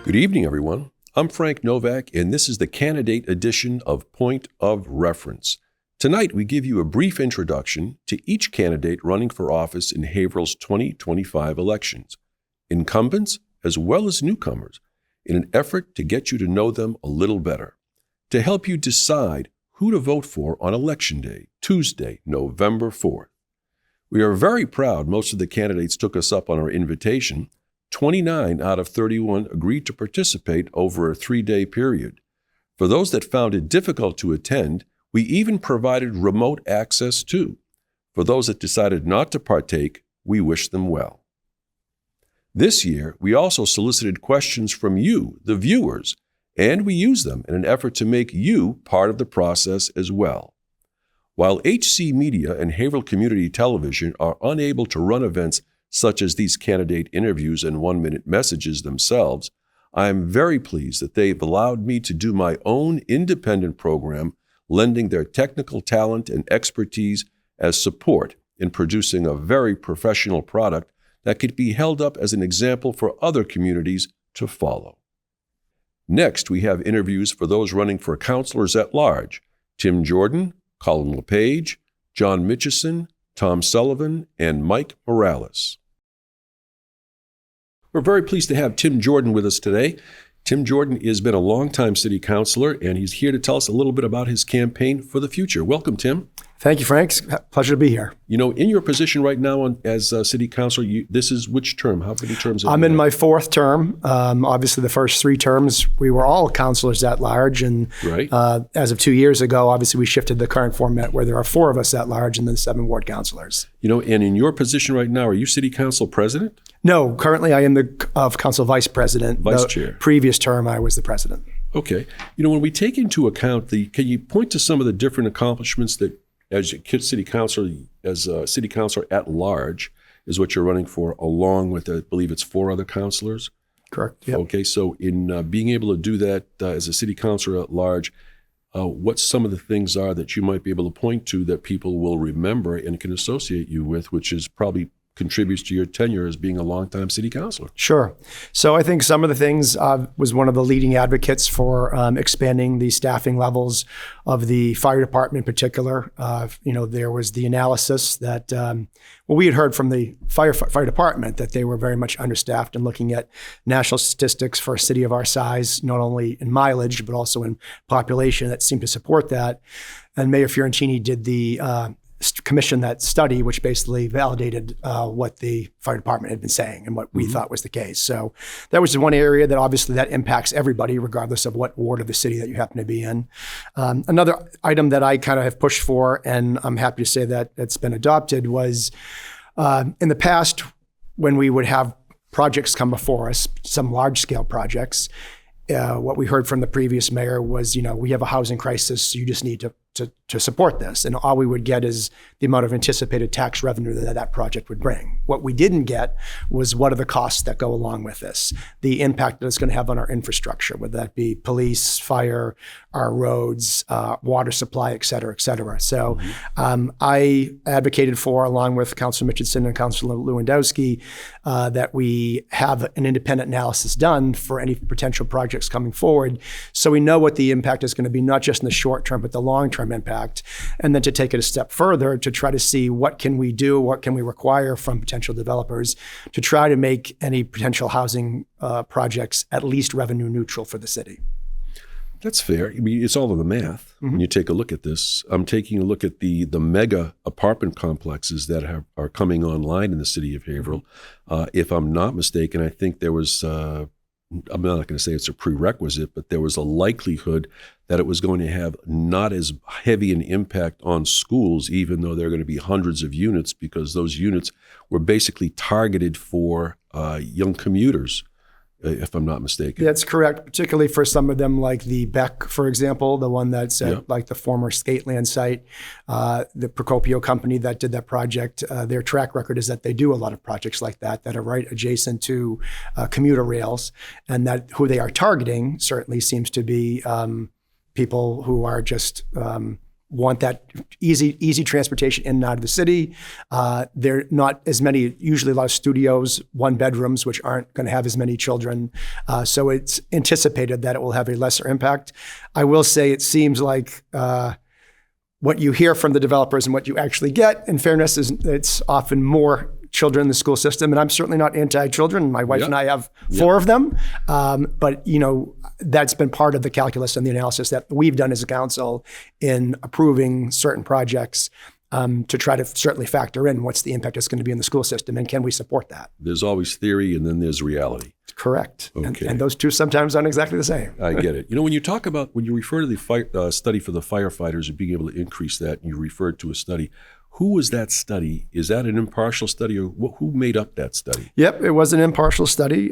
Good evening, everyone. I'm Frank Novak, and this is the candidate edition of Point of Reference. Tonight, we give you a brief introduction to each candidate running for office in Haverhill's 2025 elections, incumbents as well as newcomers, in an effort to get you to know them a little better, to help you decide who to vote for on Election Day, Tuesday, November 4th. We are very proud most of the candidates took us up on our invitation. 29 out of 31 agreed to participate over a 3-day period. For those that found it difficult to attend, we even provided remote access too. For those that decided not to partake, we wish them well. This year, we also solicited questions from you, the viewers, and we used them in an effort to make you part of the process as well. While HC Media and Haverhill Community Television are unable to run events such as these candidate interviews and 1-minute messages themselves, I am very pleased that they've allowed me to do my own independent program, lending their technical talent and expertise as support in producing a very professional product that could be held up as an example for other communities to follow. Next, we have interviews for those running for councilors at large: Tim Jordan, Colin LePage, John Mitchison, Tom Sullivan, and Mike Morales. We're very pleased to have Tim Jordan with us today. Tim Jordan has been a longtime city councilor, and he's here to tell us a little bit about his campaign for the future. Welcome, Tim. Thank you, Frank. Pleasure to be here. You know, in your position right now as city councilor, this is which term? How many terms? I'm in my 4th term. Obviously, the first 3 terms, we were all councilors at large. And right. As of 2 years ago, obviously, we shifted the current format where there are 4 of us at large and then 7 ward councilors. You know, and in your position right now, are you city council president? No, currently I am the council vice president. Vice chair. Previous term, I was the president. Okay. You know, when we take into account can you point to some of the different accomplishments that as a city councilor at large is what you're running for, along with, I believe it's 4 other councilors? Correct. Yep. Okay, so in being able to do that as a city councilor at large, what some of the things are that you might be able to point to that people will remember and can associate you with, which is probably contributes to your tenure as being a longtime city councilor? Sure. So I think some of the things was one of the leading advocates for expanding the staffing levels of the fire department in particular. There was the analysis that, we had heard from the fire department that they were very much understaffed, and looking at national statistics for a city of our size, not only in mileage, but also in population that seemed to support that. And Mayor Fiorentini did the commission that study, which basically validated what the fire department had been saying and what we thought was the case. So that was one area that obviously that impacts everybody, regardless of what ward of the city that you happen to be in. Another item that I kind of have pushed for, and I'm happy to say that it's been adopted, was in the past when we would have projects come before us, some large scale projects, what we heard from the previous mayor was, we have a housing crisis, so you just need to support this. And all we would get is the amount of anticipated tax revenue that project would bring. What we didn't get was what are the costs that go along with this, the impact that it's going to have on our infrastructure, whether that be police, fire, our roads, water supply, et cetera, et cetera. So I advocated for, along with Councilor Mitchison and Councilor Lewandowski, that we have an independent analysis done for any potential projects coming forward, so we know what the impact is going to be, not just in the short term, but the long term impact, and then to take it a step further to try to see what can we do, what can we require from potential developers to try to make any potential housing projects at least revenue neutral for the city. That's fair. I mean, it's all in the math. When you take a look at this, I'm taking a look at the mega apartment complexes that are coming online in the city of Haverhill. If I'm not mistaken, I think there was, I'm not going to say it's a prerequisite, but there was a likelihood that it was going to have not as heavy an impact on schools, even though there are going to be hundreds of units, because those units were basically targeted for young commuters, if I'm not mistaken. That's correct, particularly for some of them, like the Beck, for example, the one that's at like the former Skateland site. The Procopio company that did that project, their track record is that they do a lot of projects like that are right adjacent to commuter rails, and that who they are targeting certainly seems to be people who are just want that easy transportation in and out of the city. There are not as many, usually a lot of studios, 1 bedrooms, which aren't going to have as many children. So it's anticipated that it will have a lesser impact. I will say it seems like what you hear from the developers and what you actually get, in fairness, is it's often more children in the school system. And I'm certainly not anti-children. My wife and I have 4 of them. But, that's been part of the calculus and the analysis that we've done as a council in approving certain projects to try to certainly factor in what's the impact it's going to be in the school system and can we support that? There's always theory and then there's reality. Correct. Okay. And those two sometimes aren't exactly the same. I get it. When you refer to the study for the firefighters and being able to increase that, and you referred to a study, who was that study? Is that an impartial study, or who made up that study? Yep, it was an impartial study.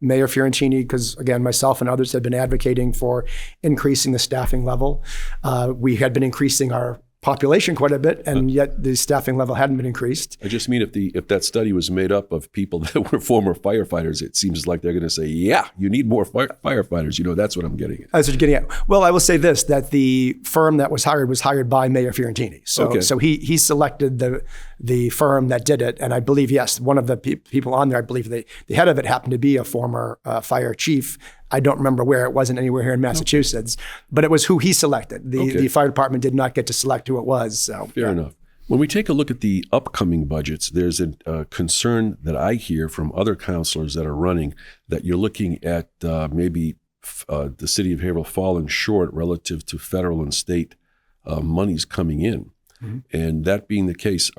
Mayor Fiorentini, because again, myself and others have been advocating for increasing the staffing level. We had been increasing our population quite a bit, and yet the staffing level hadn't been increased. I just mean if that study was made up of people that were former firefighters, it seems like they're going to say, yeah, you need more firefighters. That's what I'm getting at. That's what you're getting at. Well, I will say this, that the firm that was hired by Mayor Fiorentini. So he selected the firm that did it. And I believe, yes, one of the people on there, I believe the head of it happened to be a former fire chief. I don't remember where. It wasn't anywhere here in Massachusetts, but it was who he selected. The fire department did not get to select who it was. So Fair enough. When we take a look at the upcoming budgets, there's a concern that I hear from other councilors that are running that you're looking at maybe the city of Haverhill falling short relative to federal and state monies coming in. Mm-hmm. And that being the case,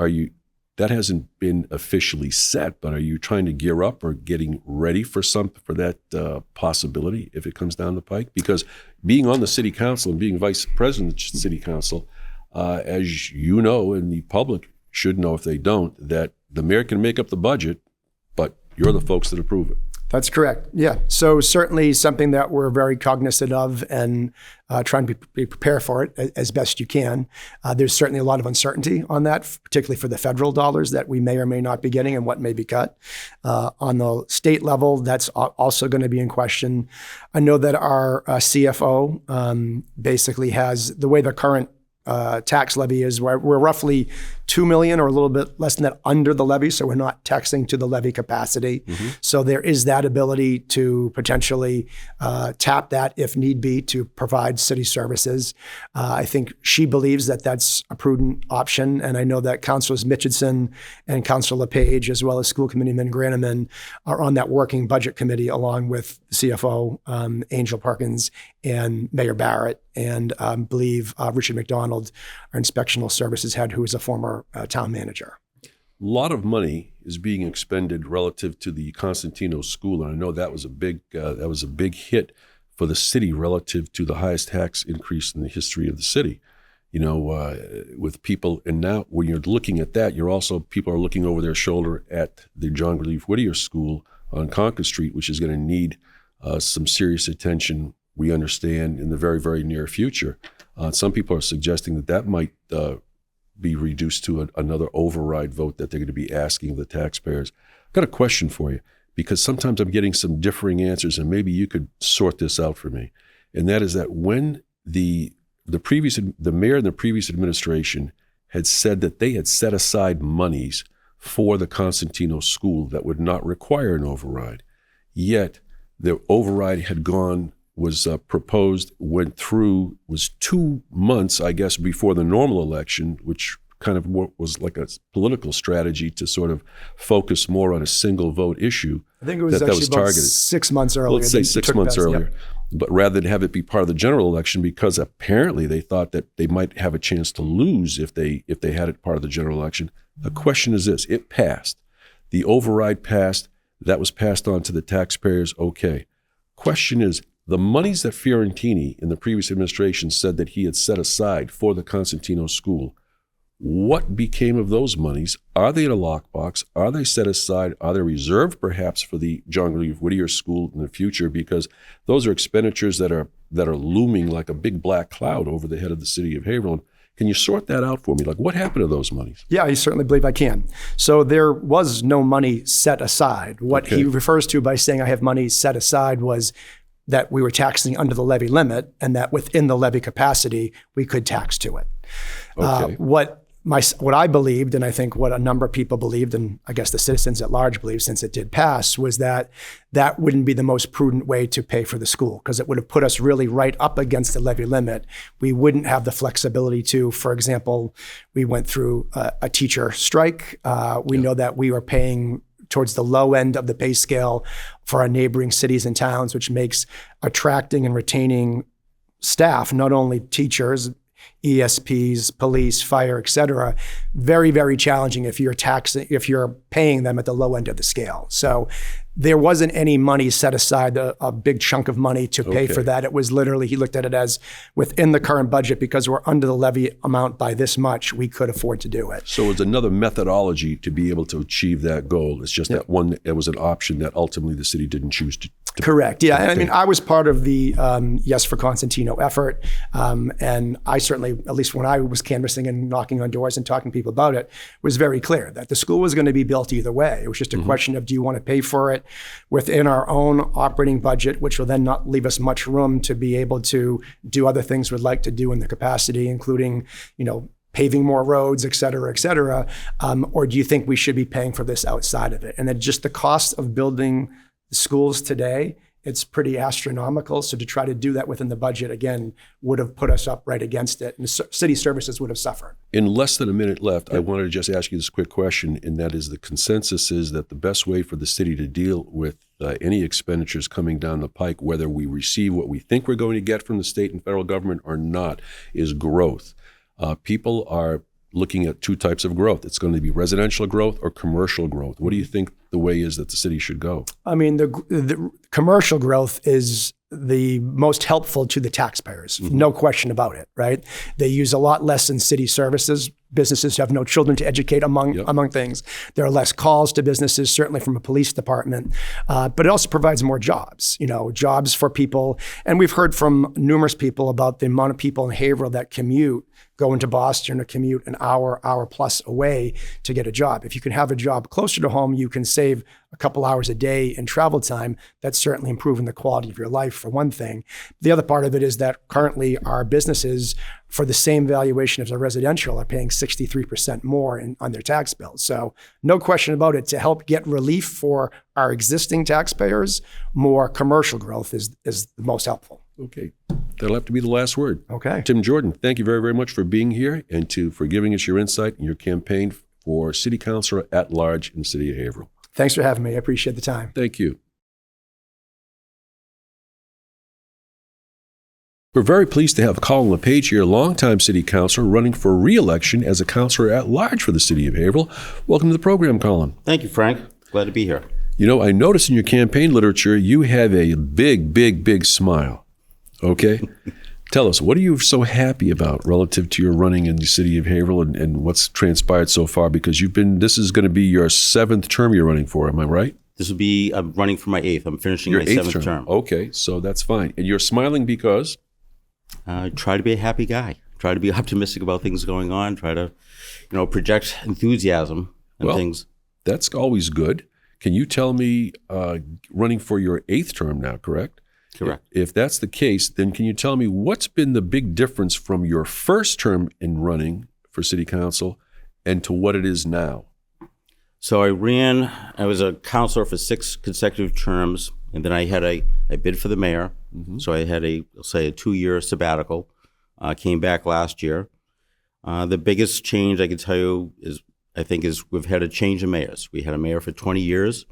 that hasn't been officially set, but are you trying to gear up or getting ready for that possibility if it comes down the pike? Because being on the city council and being vice president of the city council, as you know, and the public should know if they don't, that the mayor can make up the budget, but you're the folks that approve it. That's correct. Yeah. So certainly something that we're very cognizant of and trying to be prepared for it as best you can. There's certainly a lot of uncertainty on that, particularly for the federal dollars that we may or may not be getting and what may be cut. On the state level, that's also going to be in question. I know that our CFO basically has, the way the current tax levy is, we're roughly 2 million or a little bit less than that under the levy, so we're not taxing to the levy capacity. Mm-hmm. So there is that ability to potentially tap that if need be to provide city services. I think she believes that that's a prudent option, and I know that Councilors Mitchison and Councilor LePage, as well as School Committeeman Graneman, are on that working budget committee along with CFO Angel Perkins and Mayor Barrett, and believe Richard McDonald, our inspectional services head, who is a former town manager. A lot of money is being expended relative to the Constantino School, and I know that was a big hit for the city relative to the highest tax increase in the history of the city. With people, and now when you're looking at that, people are looking over their shoulder at the John Grieve Whittier School on Concord Street, which is going to need some serious attention. We understand in the very, very near future. Some people are suggesting that might be reduced to another override vote that they're going to be asking the taxpayers. I've got a question for you, because sometimes I'm getting some differing answers, and maybe you could sort this out for me. And that is that when the mayor and the previous administration had said that they had set aside monies for the Constantino School that would not require an override, yet the override was proposed, went through, was 2 months, I guess, before the normal election, which kind of was like a political strategy to sort of focus more on a single vote issue. I think it was actually about targeted 6 months earlier. Let's say 6 months earlier. Yep. But rather than have it be part of the general election, because apparently they thought that they might have a chance to lose if they had it part of the general election. The question is this: it passed. The override passed. That was passed on to the taxpayers. Okay. Question is, the monies that Fiorentini in the previous administration said that he had set aside for the Constantino School, what became of those monies? Are they in a lockbox? Are they set aside? Are they reserved perhaps for the John Grieve Whittier School in the future? Because those are expenditures that are looming like a big black cloud over the head of the city of Haverhill. Can you sort that out for me? Like, what happened to those monies? Yeah, I certainly believe I can. So there was no money set aside. What he refers to by saying I have money set aside was that we were taxing under the levy limit, and that within the levy capacity, we could tax to it. Okay. What I believed, and I think what a number of people believed, and I guess the citizens at large believed since it did pass, was that that wouldn't be the most prudent way to pay for the school, because it would have put us really right up against the levy limit. We wouldn't have the flexibility to, for example, we went through a teacher strike. We know that we were paying towards the low end of the pay scale for our neighboring cities and towns, which makes attracting and retaining staff, not only teachers, ESPs, police, fire, et cetera, very, very challenging if you're paying them at the low end of the scale. So there wasn't any money set aside, a big chunk of money to pay for that. It was literally, he looked at it as within the current budget, because we're under the levy amount by this much, we could afford to do it. So it's another methodology to be able to achieve that goal. It's just that one, it was an option that ultimately the city didn't choose to. Correct. Yeah. And I mean, I was part of the Yes for Constantino effort. And I certainly, at least when I was canvassing and knocking on doors and talking to people about it, was very clear that the school was going to be built either way. It was just a question of, do you want to pay for it within our own operating budget, which will then not leave us much room to be able to do other things we'd like to do in the capacity, including, paving more roads, et cetera, or do you think we should be paying for this outside of it? And then just the cost of building schools today, it's pretty astronomical. So to try to do that within the budget, again, would have put us up right against it. And city services would have suffered. In less than a minute left, I wanted to just ask you this quick question, and that is, the consensus is that the best way for the city to deal with any expenditures coming down the pike, whether we receive what we think we're going to get from the state and federal government or not, is growth. People are looking at two types of growth. It's going to be residential growth or commercial growth. What do you think the way is that the city should go? I mean, the commercial growth is the most helpful to the taxpayers, no question about it, right? They use a lot less in city services. Businesses have no children to educate among things. There are less calls to businesses, certainly from a police department, but it also provides more jobs, jobs for people. And we've heard from numerous people about the amount of people in Haverhill that commute, go into Boston or commute an hour plus away to get a job. If you can have a job closer to home, you can save a couple hours a day in travel time. That's certainly improving the quality of your life, for one thing. The other part of it is that currently our businesses, for the same valuation as a residential, are paying 63% more on their tax bills. So no question about it, to help get relief for our existing taxpayers, more commercial growth is the most helpful. Okay, that'll have to be the last word. Okay. Tim Jordan, thank you very, very much for being here and for giving us your insight in your campaign for City Councilor at Large in the City of Haverhill. Thanks for having me. I appreciate the time. Thank you. We're very pleased to have Colin LePage here, longtime city councilor, running for re-election as a councilor at large for the City of Haverhill. Welcome to the program, Colin. Thank you, Frank. Glad to be here. I noticed in your campaign literature, you have a big, big, big smile. Okay? Tell us, what are you so happy about relative to your running in the City of Haverhill and what's transpired so far? Because this is going to be your 7th term you're running for, am I right? I'm running for my 8th. I'm finishing your my 8th 7th term. Okay, so that's fine. And you're smiling because? Try to be a happy guy. Try to be optimistic about things going on. Try to, project enthusiasm and things. That's always good. Can you tell me, running for your 8th term now, correct? Correct. If that's the case, then can you tell me what's been the big difference from your first term in running for city council and to what it is now? So I was a councilor for 6 consecutive terms, and then I bid for the mayor. So I had a 2-year sabbatical, came back last year. The biggest change I can tell you is we've had a change of mayors. We had a mayor for 20 years.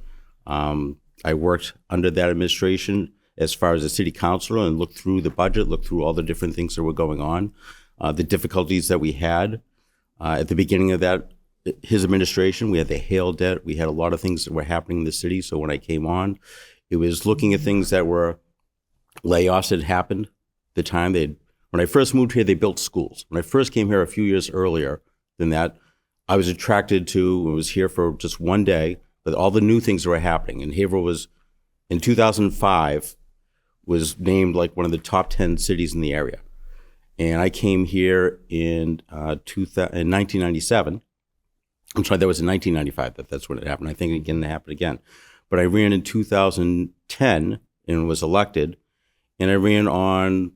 I worked under that administration as far as a city councilor and looked through the budget, looked through all the different things that were going on, the difficulties that we had. At the beginning of his administration, we had the hail debt. We had a lot of things that were happening in the city. So when I came on, it was looking at things that were layoffs that happened at the time. When I first moved here, they built schools. When I first came here a few years earlier than that, I was attracted to, I was here for just one day, but all the new things that were happening. And Haverhill was, in 2005, was named like one of the top 10 cities in the area. And I came here in 1997. I'm sorry, that was in 1995. That's when it happened. I think it happened again. But I ran in 2010 and was elected. and I ran on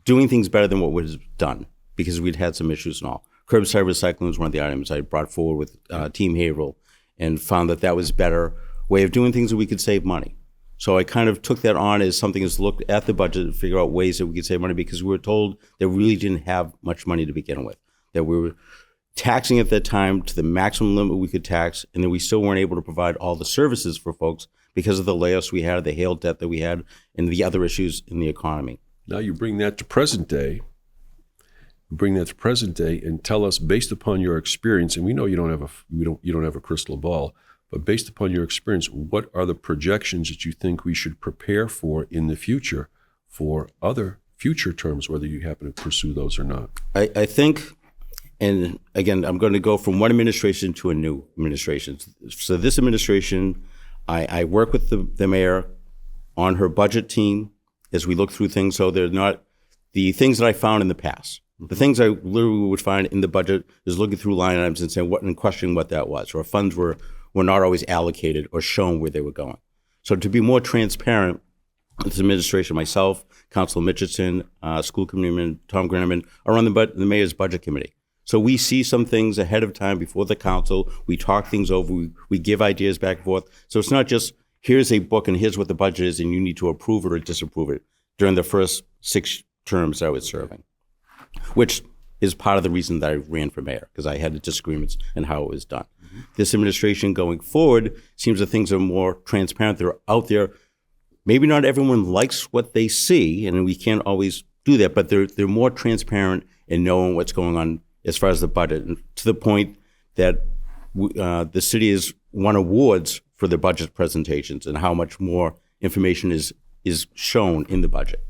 doing things better than what was done because we'd had some issues and all. Curbside recycling was one of the items I brought forward with Team Haverhill and found that that was a better way of doing things that we could save money. So I kind of took that on as something as looked at the budget to figure out ways that we could save money because we were told that we really didn't have much money to begin with, that we were taxing at that time to the maximum limit we could tax, and that we still weren't able to provide all the services for folks because of the layoffs we had, the hail debt that we had, and the other issues in the economy. Now you bring that to present day. And tell us, based upon your experience, and we know you don't have a crystal ball, but based upon your experience, what are the projections that you think we should prepare for in the future for other future terms, whether you happen to pursue those or not? I think, and again, I'm going to go from one administration to a new administration. So this administration, I work with the mayor on her budget team as we look through things. So they're not the things that I found in the past. The things I literally would find in the budget is looking through line items and saying and questioning what that was, or funds were not always allocated or shown where they were going. So to be more transparent, this administration, myself, Councilor Mitchison, School Committeeman Tom Grenneman, are on the mayor's budget committee. So we see some things ahead of time before the council. We talk things over. We give ideas back and forth. So it's not just here's a book and here's what the budget is and you need to approve it or disapprove it during the first 6 terms I was serving, which is part of the reason that I ran for mayor, because I had disagreements in how it was done. Mm-hmm. This administration going forward seems that things are more transparent. They're out there. Maybe not everyone likes what they see, and we can't always do that, but they're more transparent in knowing what's going on as far as the budget, and to the point that the city has won awards for the budget presentations and how much more information is shown in the budget.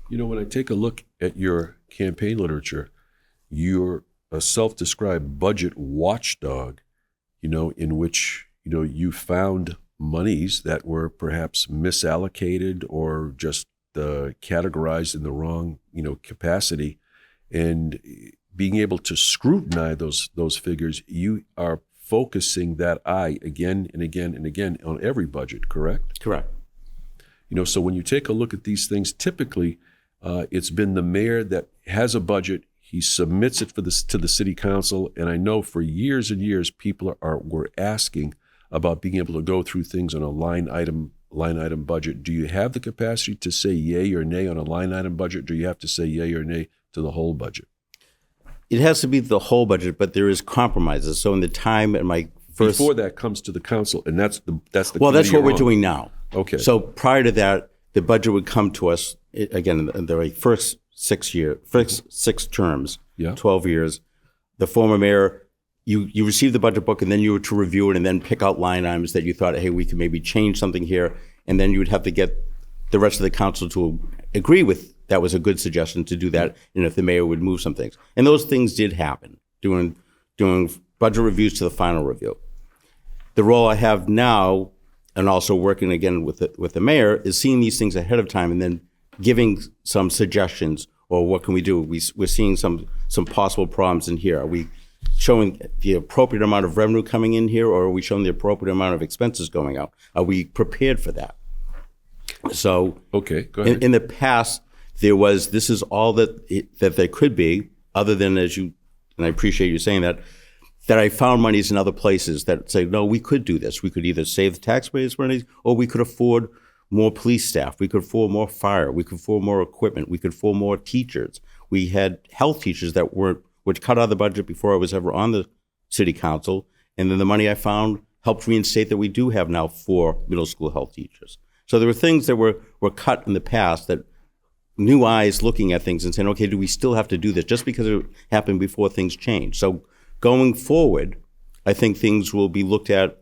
You know, when I take a look at your campaign literature, you're a self-described budget watchdog, in which, you found monies that were perhaps misallocated or just categorized in the wrong, capacity. And being able to scrutinize those figures, you are focusing that eye again and again and again on every budget, correct? Correct. So when you take a look at these things, typically it's been the mayor that has a budget. He submits it to the city council, and I know for years and years people were asking about being able to go through things on a line item budget. Do you have the capacity to say yay or nay on a line item budget? Do you have to say yay or nay to the whole budget? It has to be the whole budget, but there is compromises. So in the time at my first, before that comes to the council, and that's the well, that's what we're doing now. Okay. So prior to that, the budget would come to us again in the first 6 terms, 12 years. The former mayor, you received the budget book, and then you were to review it and then pick out line items that you thought, hey, we could maybe change something here, and then you would have to get the rest of the council to agree with that was a good suggestion to do that, and if the mayor would move some things. And those things did happen, doing budget reviews to the final review. The role I have now, and also working again with the mayor, is seeing these things ahead of time and then giving some suggestions, or what can we do? We're seeing some possible problems in here. Are we showing the appropriate amount of revenue coming in here, or are we showing the appropriate amount of expenses going out? Are we prepared for that? So, okay, go ahead. In the past, this is all that there could be, other than, and I appreciate you saying that I found monies in other places that say, no, we could do this. We could either save the taxpayers' money, or we could afford more police staff. We could afford more fire. We could afford more equipment. We could afford more teachers. We had health teachers that were cut out of the budget before I was ever on the city council. And then the money I found helped reinstate that we do have now 4 middle school health teachers. So there were things that were cut in the past, that new eyes looking at things and saying, okay, do we still have to do this just because it happened before things change? So going forward, I think things will be looked at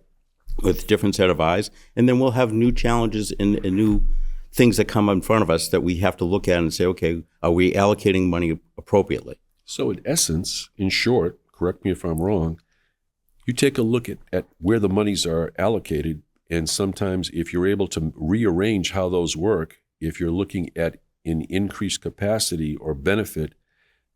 with a different set of eyes, and then we'll have new challenges and new things that come in front of us that we have to look at and say, okay, are we allocating money appropriately? So in essence, in short, correct me if I'm wrong, you take a look at where the monies are allocated, and sometimes if you're able to rearrange how those work, if you're looking at an increased capacity or benefit,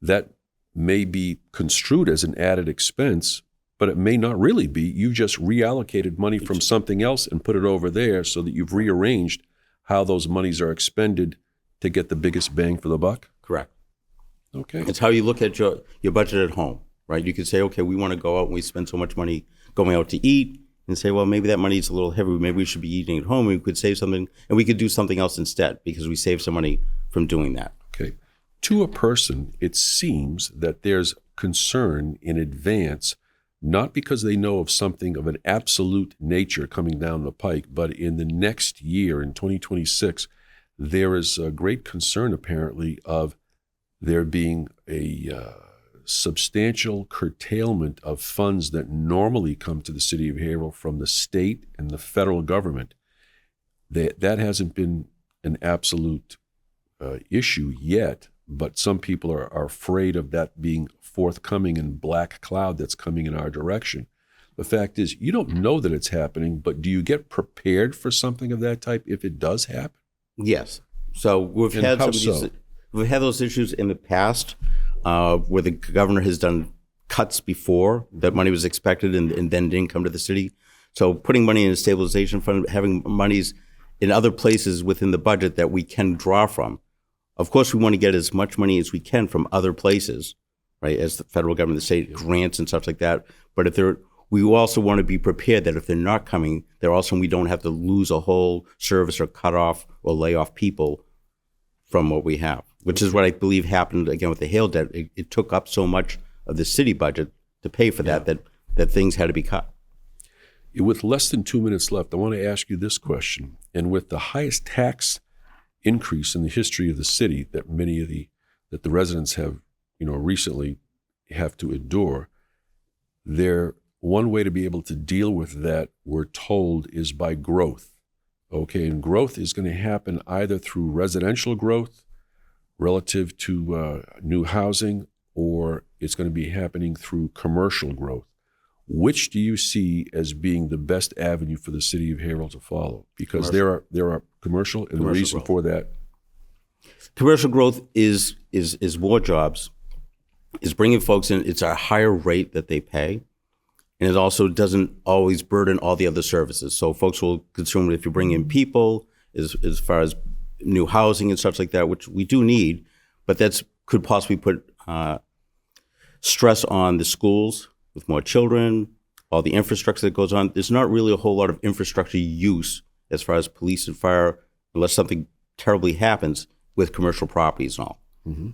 that may be construed as an added expense, but it may not really be. You just reallocated money from something else and put it over there so that you've rearranged how those monies are expended to get the biggest bang for the buck? Correct. Okay. It's how you look at your budget at home, right? You could say, okay, we want to go out and we spend so much money going out to eat, and say, well, maybe that money is a little heavy. Maybe we should be eating at home. We could save something, and we could do something else instead because we save some money from doing that. Okay. To a person, it seems that there's concern in advance, not because they know of something of an absolute nature coming down the pike, but in the next year, in 2026, there is a great concern apparently of there being a substantial curtailment of funds that normally come to the city of Haverhill from the state and the federal government. That hasn't been an absolute issue yet, but some people are afraid of that being forthcoming in black cloud that's coming in our direction. The fact is, you don't know that it's happening, but do you get prepared for something of that type if it does happen? Yes. So we've had we've had those issues in the past where the governor has done cuts before that money was expected and then didn't come to the city. So putting money in a stabilization fund, having monies in other places within the budget that we can draw from. Of course, we want to get as much money as we can from other places, right, as the federal government, the state grants and stuff like that. But we also want to be prepared that if they're not coming, we don't have to lose a whole service or cut off or lay off people from what we have, which is what I believe happened again with the hail debt. It took up so much of the city budget to pay for that things had to be cut. With less than 2 minutes left, I want to ask you this question. And with the highest tax increase in the history of the city that that the residents have, recently have to endure, one way to be able to deal with that, we're told, is by growth. Okay, and growth is going to happen either through residential growth relative to new housing, or it's going to be happening through commercial growth. Which do you see as being the best avenue for the city of Haverhill to follow? Because there are commercial, and the reason for that. Commercial growth is more jobs, is bringing folks in. It's a higher rate that they pay, and it also doesn't always burden all the other services. So folks will consume it if you bring in people, as far as new housing and stuff like that, which we do need, but could possibly put stress on the schools with more children, all the infrastructure that goes on. There's not really a whole lot of infrastructure use as far as police and fire, unless something terribly happens with commercial properties and all. Mm-hmm.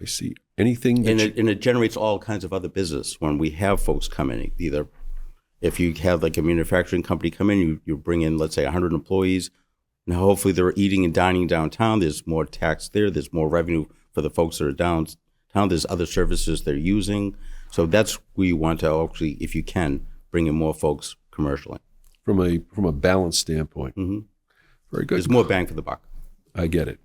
I see. Anything and it generates all kinds of other business when we have folks come in. Either if you have like a manufacturing company come in, you bring in, let's say, 100 employees. Now, hopefully they're eating and dining downtown. There's more tax there. There's more revenue for the folks that are downtown. There's other services they're using. So that's where you want to actually, if you can, bring in more folks commercially. From a balance standpoint. Mm-hmm. Very good. There's more bang for the buck. I get it.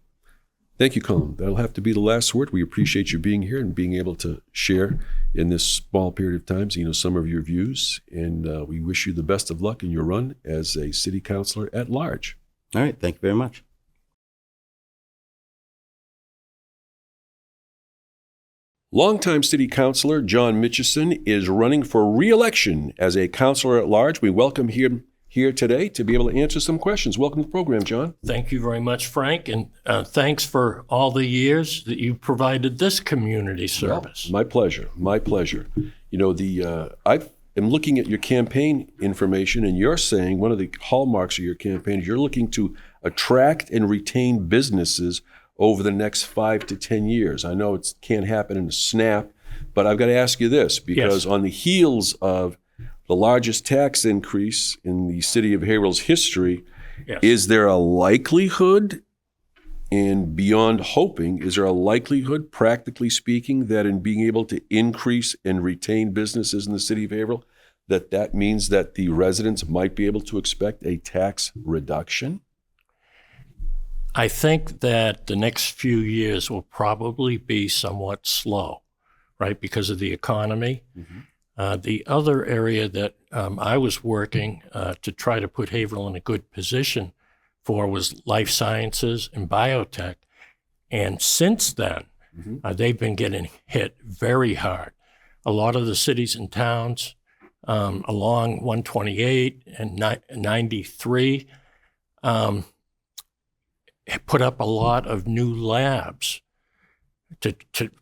Thank you, Colin. That'll have to be the last word. We appreciate you being here and being able to share in this small period of time, some of your views. And we wish you the best of luck in your run as a city councilor at large. All right. Thank you very much. Longtime City Councilor John Mitchison is running for re-election as a councilor at large. We welcome him here today to be able to answer some questions. Welcome to the program, John. Thank you very much, Frank, and thanks for all the years that you provided this community service. Well, my pleasure. My pleasure. I am looking at your campaign information, and you're saying one of the hallmarks of your campaign is you're looking to attract and retain businesses over the next 5 to 10 years. I know it can't happen in a snap, but I've got to ask you this, because on the heels of the largest tax increase in the city of Haverhill's history, is there a likelihood, and beyond hoping, is there a likelihood, practically speaking, that in being able to increase and retain businesses in the city of Haverhill, that means that the residents might be able to expect a tax reduction? I think that the next few years will probably be somewhat slow, right, because of the economy. Mm-hmm. The other area that I was working to try to put Haverhill in a good position for was life sciences and biotech. And since then, they've been getting hit very hard. A lot of the cities and towns along 128 and 93 put up a lot of new labs to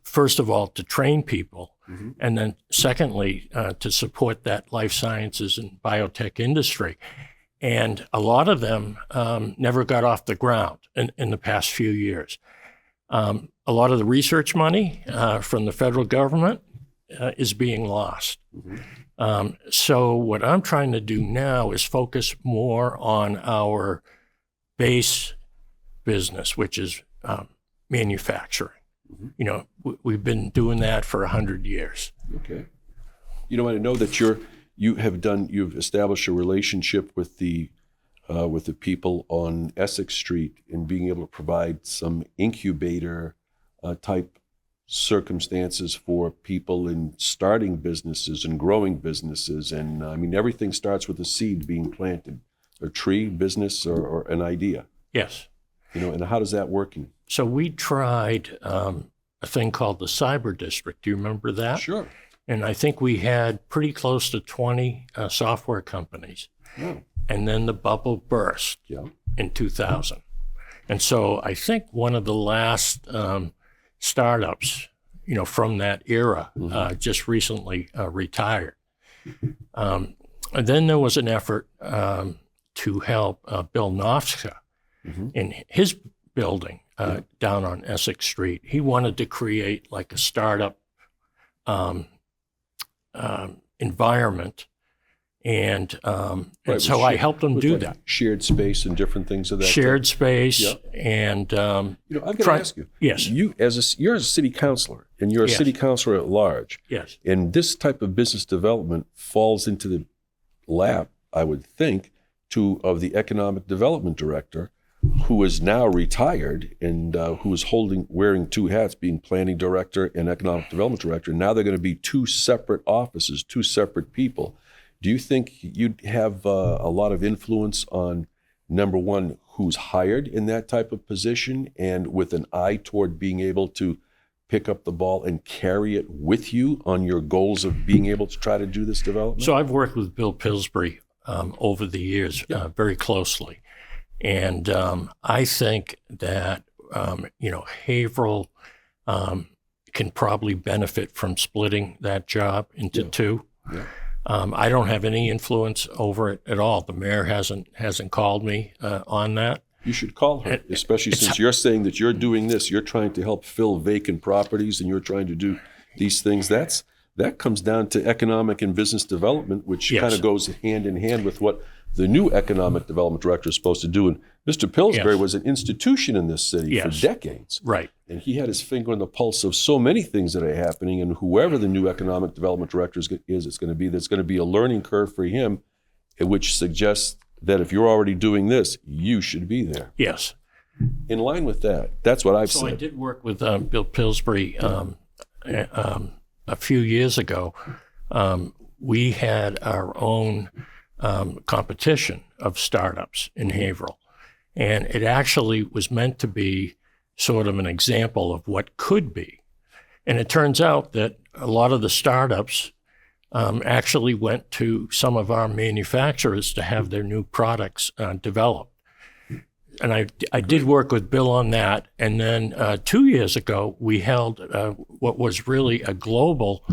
first of all, to train people, and then secondly, to support that life sciences and biotech industry. And a lot of them never got off the ground in the past few years. A lot of the research money from the federal government is being lost. So what I'm trying to do now is focus more on our base business, which is manufacturing. You know, we've been doing that for 100 years. Okay. You know, I know that you've established a relationship with the people on Essex Street in being able to provide some incubator type circumstances for people in starting businesses and growing businesses. And I mean, everything starts with a seed being planted, a tree, business, or an idea. Yes. You know, and how does that working? So we tried a thing called the Cyber District. Do you remember that? Sure. And I think we had pretty close to 20 software companies. Oh. And then the bubble burst in 2000. And so I think one of the last startups, you know, from that era just recently retired. And then there was an effort to help Bill Nofska in his building down on Essex Street. He wanted to create like a startup environment. And so I helped them do that. Shared space and different things of that. Shared space, and you know, I've got to ask you. Yes. You're a city councilor, and you're a city councilor at large. Yes. And this type of business development falls into the lap, I would think, of the economic development director, who is now retired and who is wearing two hats, being planning director and economic development director. Now they're going to be two separate offices, two separate people. Do you think you'd have a lot of influence on, number one, who's hired in that type of position, and with an eye toward being able to pick up the ball and carry it with you on your goals of being able to try to do this development? So I've worked with Bill Pillsbury over the years very closely. And I think that, you know, Haverhill can probably benefit from splitting that job into two. Yeah. I don't have any influence over it at all. The mayor hasn't called me on that. You should call her, especially since you're saying that you're doing this. You're trying to help fill vacant properties, and you're trying to do these things. That comes down to economic and business development, which kind of goes hand in hand with what the new economic development director is supposed to do. And Mr. Pillsbury was an institution in this city for decades. Right. And he had his finger on the pulse of so many things that are happening. And whoever the new economic development director is going to be, there's going to be a learning curve for him, which suggests that if you're already doing this, you should be there. Yes. In line with that, that's what I've said. So I did work with Bill Pillsbury a few years ago. We had our own competition of startups in Haverhill. And it actually was meant to be sort of an example of what could be. And it turns out that a lot of the startups actually went to some of our manufacturers to have their new products developed. And I did work with Bill on that. And then 2 years ago, we held what was really a global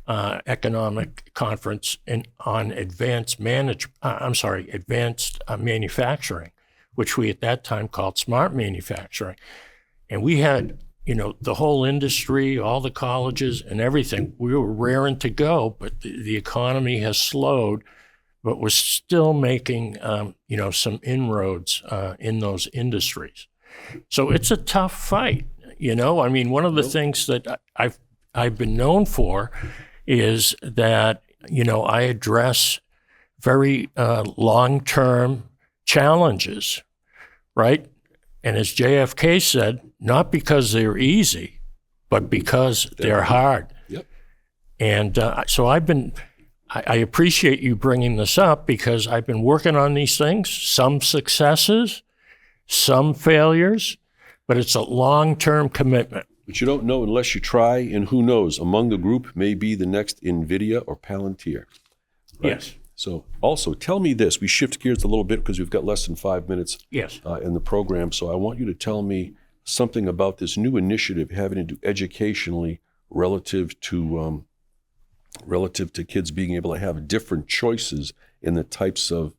economic conference on advanced manufacturing, which we at that time called smart manufacturing. And we had, you know, the whole industry, all the colleges and everything. We were raring to go, but the economy has slowed, but we're still making, you know, some inroads in those industries. So it's a tough fight, you know. I mean, one of the things that I've been known for is that, you know, I address very long-term challenges, right? And as JFK said, not because they're easy, but because they're hard. Yep. And so I appreciate you bringing this up, because I've been working on these things, some successes, some failures, but it's a long-term commitment. But you don't know unless you try, and who knows, among the group may be the next NVIDIA or Palantir. Right? Yes. So also tell me this, we shift gears a little bit because we've got less than 5 minutes Yes. in the program. So I want you to tell me something about this new initiative having to do educationally relative to kids being able to have different choices in the types of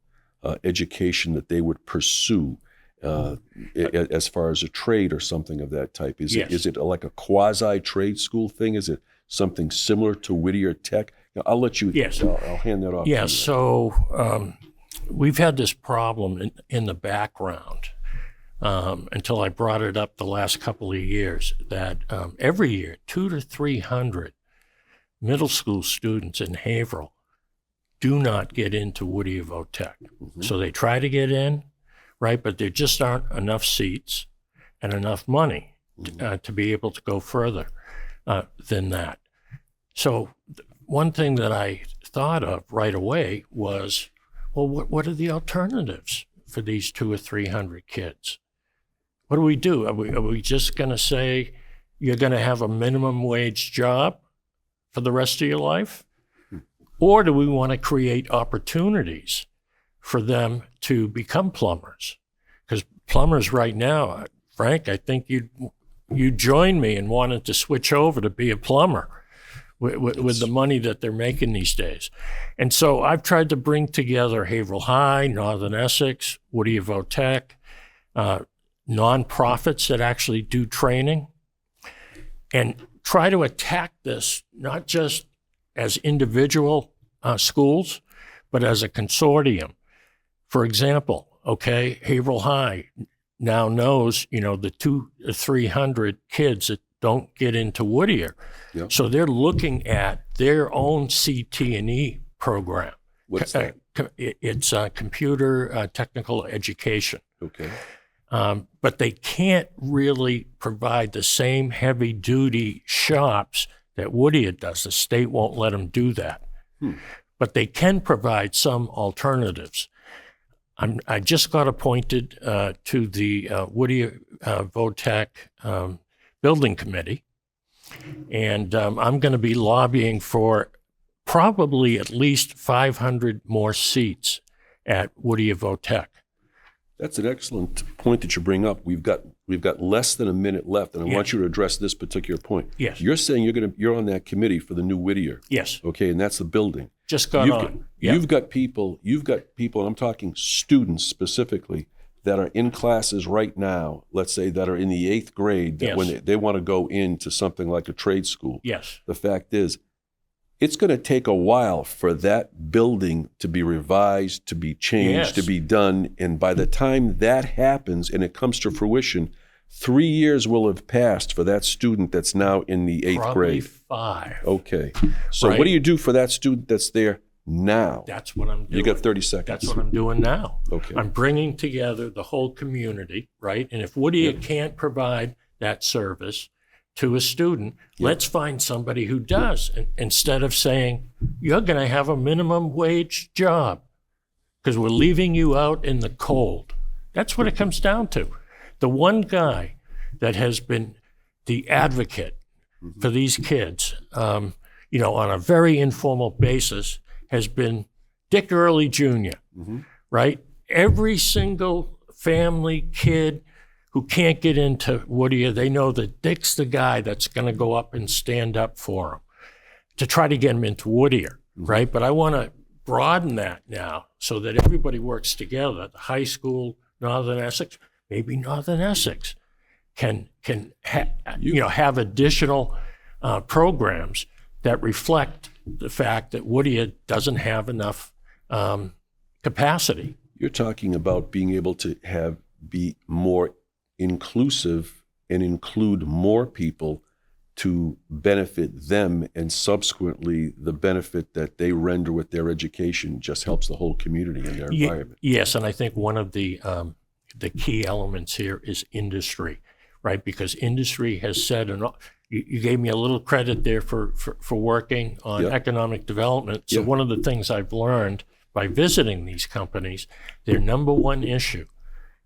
education that they would pursue as far as a trade or something of that type. Is it like a quasi-trade school thing? Is it something similar to Whittier Tech? I'll let you. Yes. I'll hand that off to you. Yeah, so we've had this problem in the background until I brought it up the last couple of years, that every year 200 to 300 middle school students in Haverhill do not get into Whittier Tech. Mm-hmm. So they try to get in, right, but there just aren't enough seats and enough money to be able to go further than that. So one thing that I thought of right away was, well, what are the alternatives for these 200 or 300 kids? What do we do? Are we just going to say you're going to have a minimum wage job for the rest of your life? Or do we want to create opportunities for them to become plumbers? Because plumbers right now, Frank, I think you join me in wanting to switch over to be a plumber with the money that they're making these days. And so I've tried to bring together Haverhill High, Northern Essex, Whittier Tech, nonprofits that actually do training, and try to attack this not just as individual schools, but as a consortium. For example, Haverhill High now knows, the 200 or 300 kids that don't get into Whittier. Yep. So they're looking at their own CT&E program. What's that? It's computer technical education. Okay. But they can't really provide the same heavy-duty shops that Whittier does. The state won't let them do that. But they can provide some alternatives. I just got appointed to the Whittier VOTEC Building Committee, and I'm going to be lobbying for probably at least 500 more seats at Whittier VOTEC. That's an excellent point that you bring up. We've got less than a minute left, and I want you to address this particular point. Yes. You're saying you're on that committee for the new Whittier. Yes. Okay, and that's the building. Just got on. You've got people, and I'm talking students specifically, that are in classes right now, let's say that are in the 8th grade, that when they want to go into something like a trade school. Yes. The fact is, it's going to take a while for that building to be revised, to be changed, to be done. And by the time that happens and it comes to fruition, 3 years will have passed for that student that's now in the 8th grade. Probably 5. Okay. So Right. what do you do for that student that's there now? That's what I'm doing. You got 30 seconds. That's what I'm doing now. Okay. I'm bringing together the whole community, right? And if Whittier can't provide that service to a student, let's find somebody who does. And instead of saying, you're going to have a minimum wage job because we're leaving you out in the cold. That's what it comes down to. The one guy that has been the advocate for these kids, on a very informal basis, has been Dick Early Jr., right? Every single family kid who can't get into Whittier, they know that Dick's the guy that's going to go up and stand up for them to try to get them into Whittier, right? But I want to broaden that now so that everybody works together. The high school, Northern Essex, maybe Northern Essex can have additional programs that reflect the fact that Whittier doesn't have enough capacity. You're talking about being able to be more inclusive and include more people to benefit them, and subsequently the benefit that they render with their education just helps the whole community and their environment. Yes, and I think one of the key elements here is industry, right? Because industry has said, and you gave me a little credit there for working on economic development. So one of the things I've learned by visiting these companies, their number one issue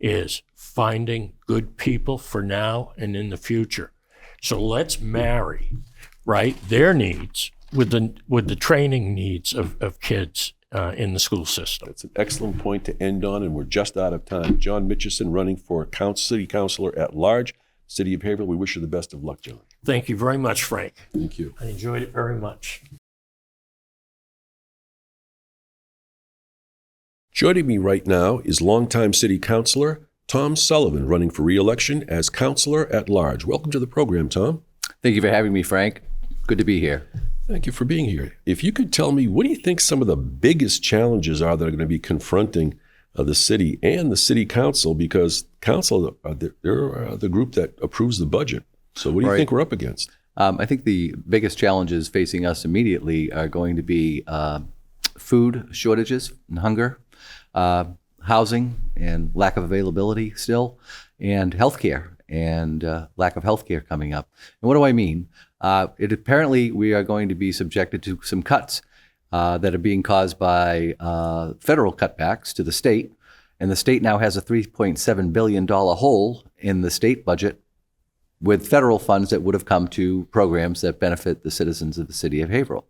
is finding good people for now and in the future. So let's marry, right, their needs with the training needs of kids in the school system. That's an excellent point to end on, and we're just out of time. John Mitchison, running for City Councilor at Large, City of Haverhill. We wish you the best of luck, John. Thank you very much, Frank. Thank you. I enjoyed it very much. Joining me right now is longtime City Councilor Tom Sullivan, running for re-election as Councilor at Large. Welcome to the program, Tom. Thank you for having me, Frank. Good to be here. Thank you for being here. If you could tell me, what do you think some of the biggest challenges are that are going to be confronting the city and the city council? Because council, they're the group that approves the budget. So what do you think we're up against? I think the biggest challenges facing us immediately are going to be food shortages and hunger, housing and lack of availability still, and healthcare and lack of healthcare coming up. And what do I mean? Apparently we are going to be subjected to some cuts that are being caused by federal cutbacks to the state. And the state now has a $3.7 billion hole in the state budget with federal funds that would have come to programs that benefit the citizens of the city of Haverhill.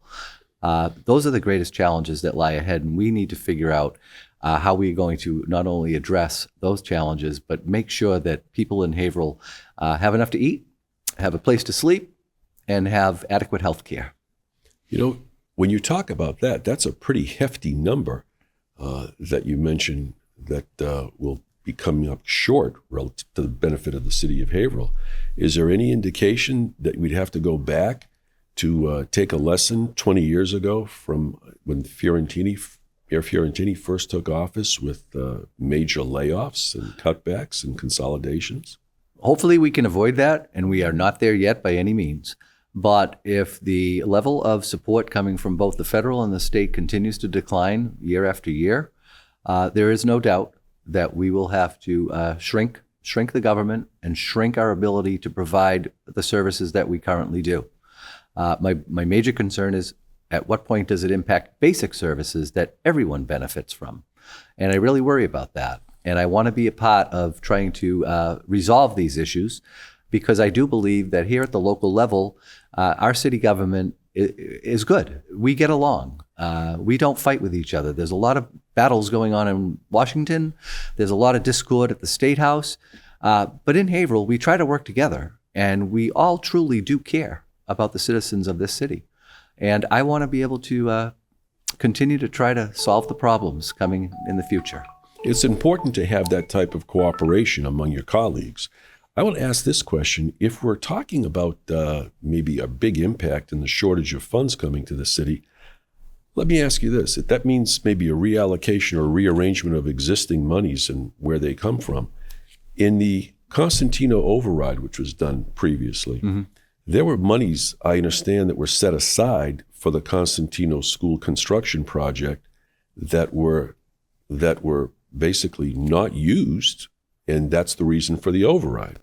Those are the greatest challenges that lie ahead, and we need to figure out how we're going to not only address those challenges, but make sure that people in Haverhill have enough to eat, have a place to sleep, and have adequate health care. You know, when you talk about that, that's a pretty hefty number that you mentioned that will be coming up short relative to the benefit of the city of Haverhill. Is there any indication that we'd have to go back to take a lesson 20 years ago from when Mayor Fiorentini first took office with major layoffs and cutbacks and consolidations? Hopefully we can avoid that, and we are not there yet by any means. But if the level of support coming from both the federal and the state continues to decline year after year, there is no doubt that we will have to shrink the government and shrink our ability to provide the services that we currently do. My major concern is, at what point does it impact basic services that everyone benefits from? And I really worry about that. And I want to be a part of trying to resolve these issues, because I do believe that here at the local level, our city government is good. We get along. We don't fight with each other. There's a lot of battles going on in Washington. There's a lot of discord at the State House. But in Haverhill, we try to work together, and we all truly do care about the citizens of this city. And I want to be able to continue to try to solve the problems coming in the future. It's important to have that type of cooperation among your colleagues. I want to ask this question. If we're talking about maybe a big impact in the shortage of funds coming to the city, let me ask you this. If that means maybe a reallocation or rearrangement of existing monies and where they come from. In the Constantino override, which was done previously, there were monies, I understand, that were set aside for the Constantino School construction project that were basically not used, and that's the reason for the override.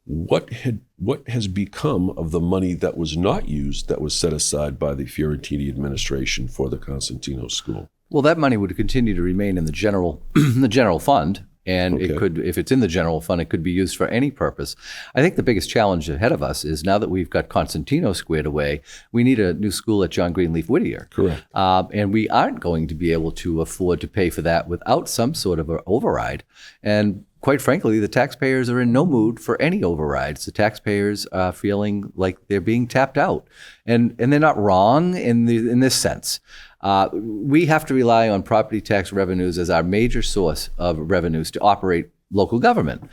What has become of the money that was not used, that was set aside by the Fiorentini administration for the Constantino School? Well, that money would continue to remain in the general fund. And it could, if it's in the general fund, it could be used for any purpose. I think the biggest challenge ahead of us is, now that we've got Constantino squared away, we need a new school at John Greenleaf Whittier. Correct. And we aren't going to be able to afford to pay for that without some sort of an override. And quite frankly, the taxpayers are in no mood for any overrides. The taxpayers are feeling like they're being tapped out. And they're not wrong in this sense. We have to rely on property tax revenues as our major source of revenues to operate local government.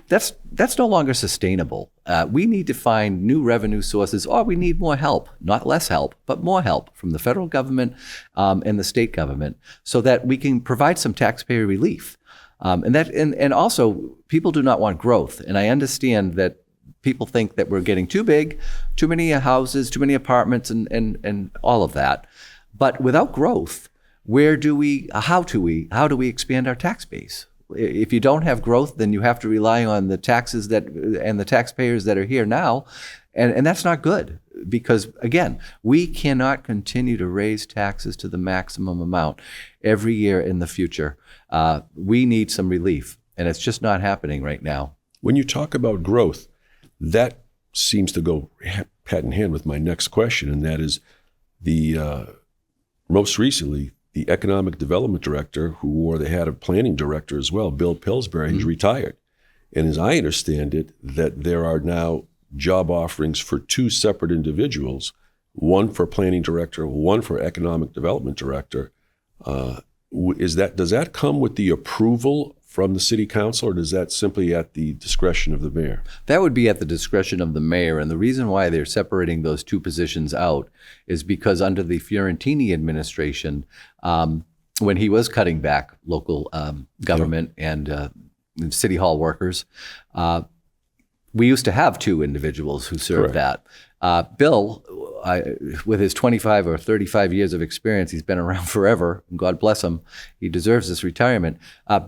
That's no longer sustainable. We need to find new revenue sources, or we need more help, not less help, but more help from the federal government and the state government, so that we can provide some taxpayer relief. And also, people do not want growth. And I understand that people think that we're getting too big, too many houses, too many apartments, and all of that. But without growth, how do we expand our tax base? If you don't have growth, then you have to rely on the taxes and the taxpayers that are here now. And that's not good, because again, we cannot continue to raise taxes to the maximum amount every year in the future. We need some relief, and it's just not happening right now. When you talk about growth, that seems to go hat in hand with my next question, and that is most recently, the economic development director, who wore the hat of planning director as well, Bill Pillsbury, he's retired. And as I understand it, that there are now job offerings for two separate individuals, one for planning director, one for economic development director. Does that come with the approval from the city council, or is that simply at the discretion of the mayor? That would be at the discretion of the mayor. And the reason why they're separating those two positions out is because under the Fiorentini administration, when he was cutting back local government and city hall workers, we used to have two individuals who served that. Bill, with his 25 or 35 years of experience, he's been around forever, and God bless him, he deserves this retirement.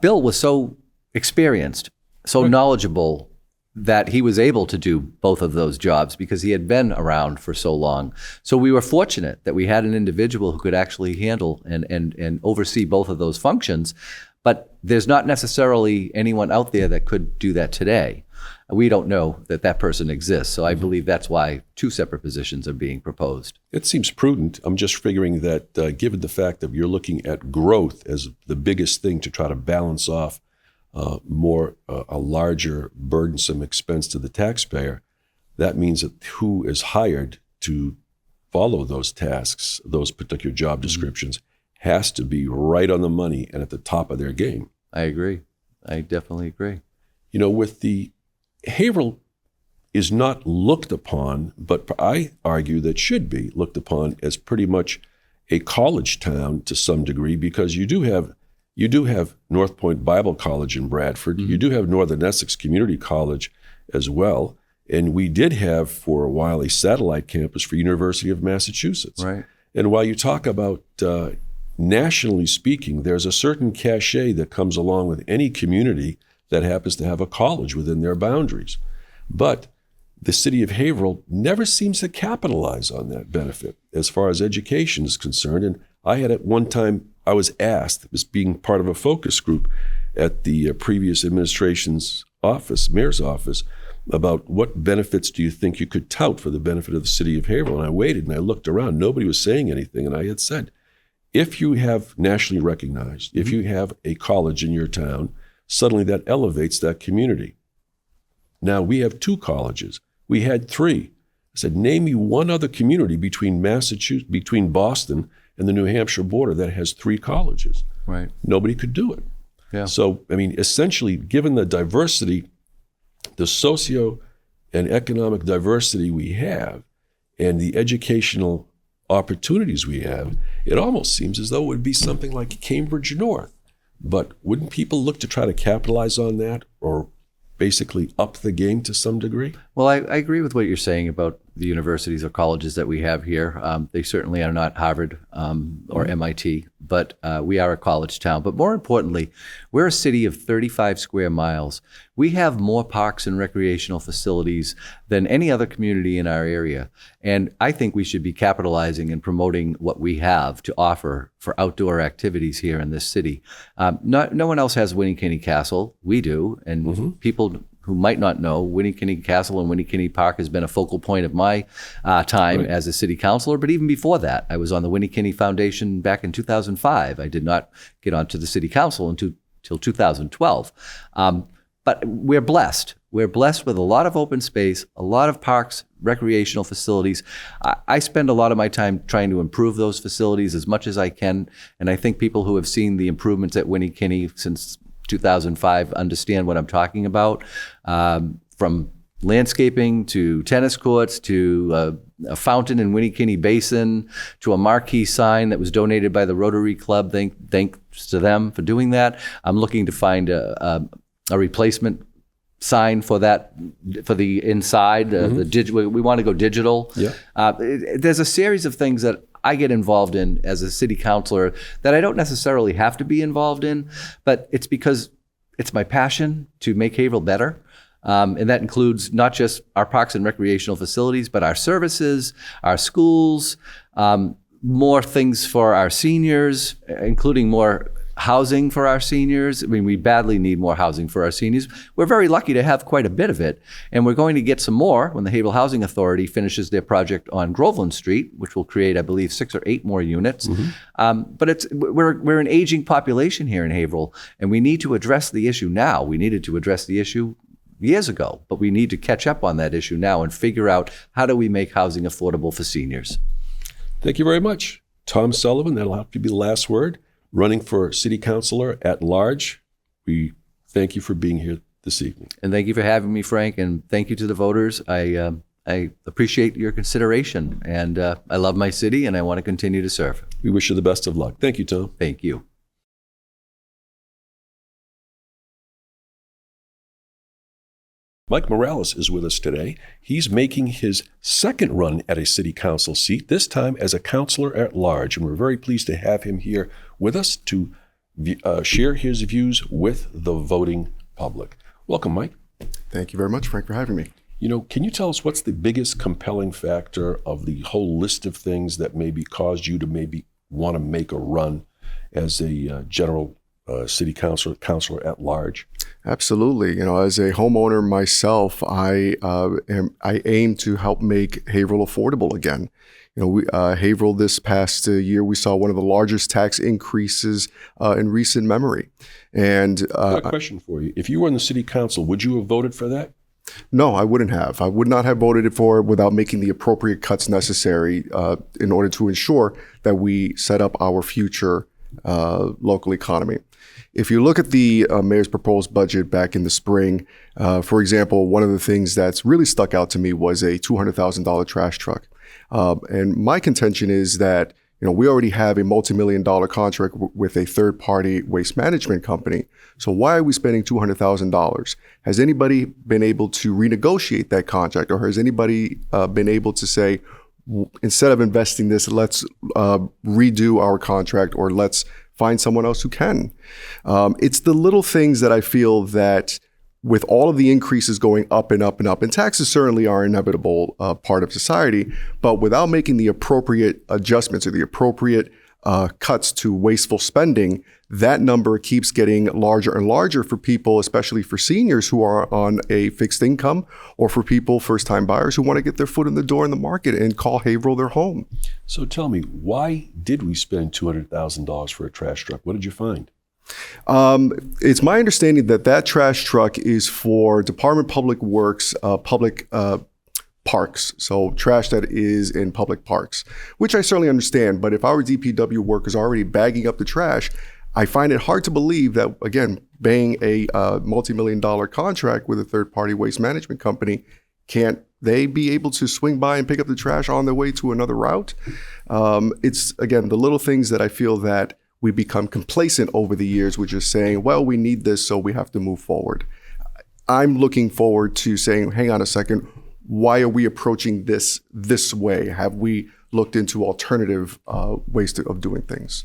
Bill was so experienced, so knowledgeable, that he was able to do both of those jobs because he had been around for so long. So we were fortunate that we had an individual who could actually handle and oversee both of those functions. But there's not necessarily anyone out there that could do that today. We don't know that person exists. So I believe that's why two separate positions are being proposed. It seems prudent. I'm just figuring that given the fact that you're looking at growth as the biggest thing to try to balance off a larger burdensome expense to the taxpayer, that means that who is hired to follow those tasks, those particular job descriptions, has to be right on the money and at the top of their game. I agree. I definitely agree. With the Haverhill is not looked upon, but I argue that should be looked upon as pretty much a college town to some degree, because you do have North Point Bible College in Bradford. You do have Northern Essex Community College as well. And we did have for a while a satellite campus for University of Massachusetts. Right. And while you talk about nationally speaking, there's a certain cachet that comes along with any community that happens to have a college within their boundaries. But the city of Haverhill never seems to capitalize on that benefit as far as education is concerned. And I had at one time, I was asked, as being part of a focus group at the previous administration's office, mayor's office, about what benefits do you think you could tout for the benefit of the city of Haverhill? And I waited and I looked around. Nobody was saying anything. And I had said, if you have nationally recognized, if you have a college in your town, suddenly that elevates that community. Now we have two colleges. We had three. I said, name me one other community between Boston and the New Hampshire border that has three colleges. Right. Nobody could do it. Yeah. So, essentially, given the diversity, the socio and economic diversity we have, and the educational opportunities we have, it almost seems as though it would be something like Cambridge North. But wouldn't people look to try to capitalize on that, or basically up the game to some degree? Well, I agree with what you're saying about the universities or colleges that we have here. They certainly are not Harvard or MIT, but we are a college town. But more importantly, we're a city of 35 square miles. We have more parks and recreational facilities than any other community in our area. And I think we should be capitalizing and promoting what we have to offer for outdoor activities here in this city. No one else has Winnie-Kinney Castle. We do. And people who might not know, Winnie-Kinney Castle and Winnie-Kinney Park has been a focal point of my time as a city councilor. But even before that, I was on the Winnie-Kinney Foundation back in 2005. I did not get onto the city council until 2012. But we're blessed. We're blessed with a lot of open space, a lot of parks, recreational facilities. I spend a lot of my time trying to improve those facilities as much as I can. And I think people who have seen the improvements at Winnie-Kinney since 2005 understand what I'm talking about, from landscaping to tennis courts to a fountain in Winnie-Kinney Basin to a marquee sign that was donated by the Rotary Club. Thanks to them for doing that. I'm looking to find a replacement sign for that, for the inside. We want to go digital. Yeah. There's a series of things that I get involved in as a city councilor that I don't necessarily have to be involved in, but it's because it's my passion to make Haverhill better. And that includes not just our parks and recreational facilities, but our services, our schools, more things for our seniors, including more housing for our seniors. I mean, we badly need more housing for our seniors. We're very lucky to have quite a bit of it. And we're going to get some more when the Haverhill Housing Authority finishes their project on Groveland Street, which will create, I believe, 6 or 8 more units. But we're an aging population here in Haverhill, and we need to address the issue now. We needed to address the issue years ago, but we need to catch up on that issue now and figure out how do we make housing affordable for seniors. Thank you very much. Tom Sullivan, that'll have to be the last word. Running for City Councilor at large. We thank you for being here this evening. And thank you for having me, Frank, and thank you to the voters. I appreciate your consideration, and I love my city, and I want to continue to serve. We wish you the best of luck. Thank you, Tom. Thank you. Mike Morales is with us today. He's making his second run at a city council seat, this time as a councilor at large, and we're very pleased to have him here with us to share his views with the voting public. Welcome, Mike. Thank you very much, Frank, for having me. You know, can you tell us what's the biggest compelling factor of the whole list of things that maybe caused you to maybe want to make a run as a general city councilor at large? Absolutely. You know, as a homeowner myself, I aim to help make Haverhill affordable again. You know, Haverhill this past year, we saw one of the largest tax increases in recent memory. And I've got a question for you. If you were on the city council, would you have voted for that? No, I wouldn't have. I would not have voted for it without making the appropriate cuts necessary in order to ensure that we set up our future local economy. If you look at the mayor's proposed budget back in the spring, for example, one of the things that's really stuck out to me was a $200,000 trash truck. And my contention is that, you know, we already have a multi-million-dollar contract with a third-party waste management company. So why are we spending $200,000? Has anybody been able to renegotiate that contract, or has anybody been able to say, instead of investing this, let's redo our contract, or let's find someone else who can? It's the little things that I feel that with all of the increases going up and up and up, and taxes certainly are an inevitable part of society, but without making the appropriate adjustments or the appropriate cuts to wasteful spending, that number keeps getting larger and larger for people, especially for seniors who are on a fixed income, or for people, first-time buyers, who want to get their foot in the door in the market and call Haverhill their home. So tell me, why did we spend $200,000 for a trash truck? What did you find? It's my understanding that that trash truck is for Department of Public Works, public parks. So trash that is in public parks, which I certainly understand. But if our DPW workers are already bagging up the trash, I find it hard to believe that, again, paying a multi-million-dollar contract with a third-party waste management company, can't they be able to swing by and pick up the trash on their way to another route? It's, again, the little things that I feel that we become complacent over the years, which is saying, well, we need this, so we have to move forward. I'm looking forward to saying, hang on a second, why are we approaching this way? Have we looked into alternative ways of doing things?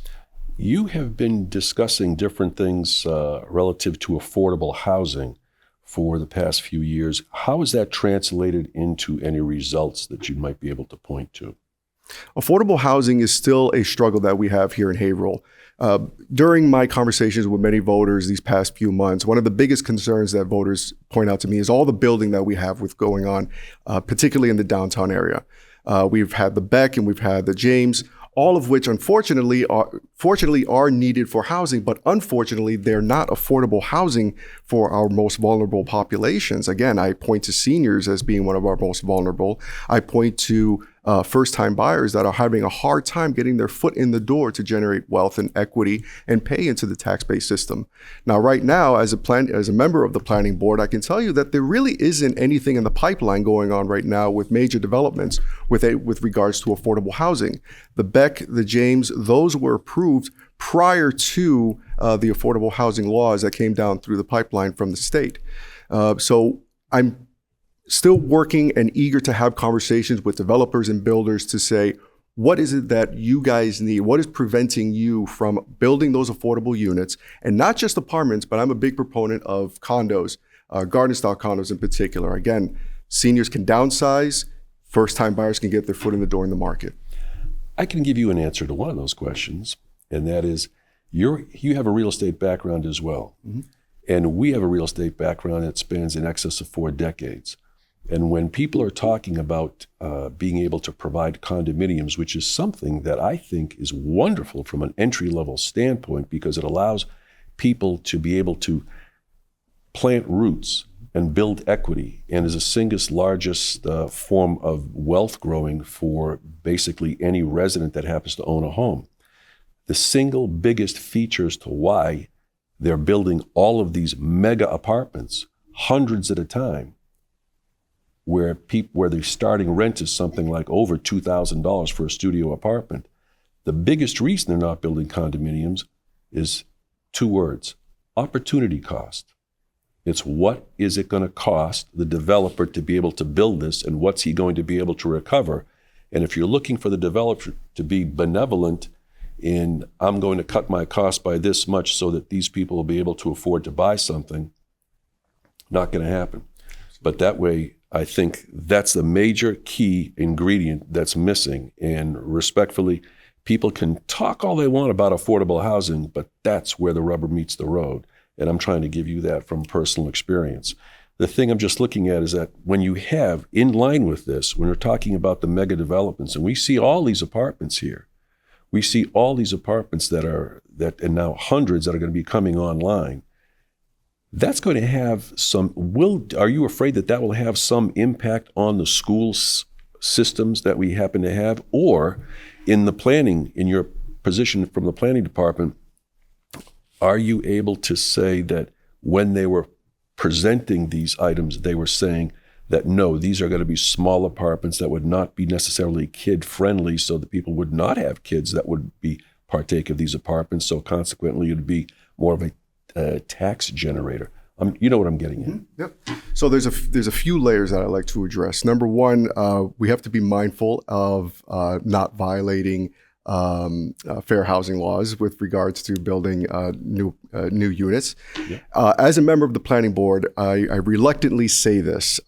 You have been discussing different things relative to affordable housing for the past few years. How has that translated into any results that you might be able to point to? Affordable housing is still a struggle that we have here in Haverhill. During my conversations with many voters these past few months, one of the biggest concerns that voters point out to me is all the building that we have with going on, particularly in the downtown area. We've had the Beck and we've had the James, all of which fortunately are needed for housing, but unfortunately they're not affordable housing for our most vulnerable populations. Again, I point to seniors as being one of our most vulnerable. I point to first-time buyers that are having a hard time getting their foot in the door to generate wealth and equity and pay into the tax-based system. Now, right now, as a member of the planning board, I can tell you that there really isn't anything in the pipeline going on right now with major developments with regards to affordable housing. The Beck, the James, those were approved prior to the affordable housing laws that came down through the pipeline from the state. So I'm still working and eager to have conversations with developers and builders to say, what is it that you guys need? What is preventing you from building those affordable units? And not just apartments, but I'm a big proponent of condos, garden-style condos in particular. Again, seniors can downsize, first-time buyers can get their foot in the door in the market. I can give you an answer to one of those questions, and that is, You have a real estate background as well. And we have a real estate background that spans in excess of 4 decades. And when people are talking about being able to provide condominiums, which is something that I think is wonderful from an entry-level standpoint, because it allows people to be able to plant roots and build equity, and is the single largest form of wealth growing for basically any resident that happens to own a home. The single biggest feature as to why they're building all of these mega apartments, hundreds at a time, where the starting rent is something like over $2,000 for a studio apartment. The biggest reason they're not building condominiums is 2 words: opportunity cost. It's what is it going to cost the developer to be able to build this, and what's he going to be able to recover? And if you're looking for the developer to be benevolent in, I'm going to cut my cost by this much so that these people will be able to afford to buy something, not going to happen. But that way, I think that's the major key ingredient that's missing. And respectfully, people can talk all they want about affordable housing, but that's where the rubber meets the road. And I'm trying to give you that from personal experience. The thing I'm just looking at is that when you have, in line with this, when we're talking about the mega developments, and we see all these apartments here, we see all these apartments and now hundreds that are going to be coming online. That's going to have are you afraid that will have some impact on the school systems that we happen to have? Or in the planning, in your position from the planning department, are you able to say that when they were presenting these items, they were saying that no, these are going to be small apartments that would not be necessarily kid-friendly, so that people would not have kids that would be partake of these apartments, so consequently it would be more of a tax generator? You know what I'm getting at. Yep. So there's a few layers that I'd like to address. Number one, we have to be mindful of not violating fair housing laws with regards to building new units. Yeah. As a member of the planning board, I reluctantly say this.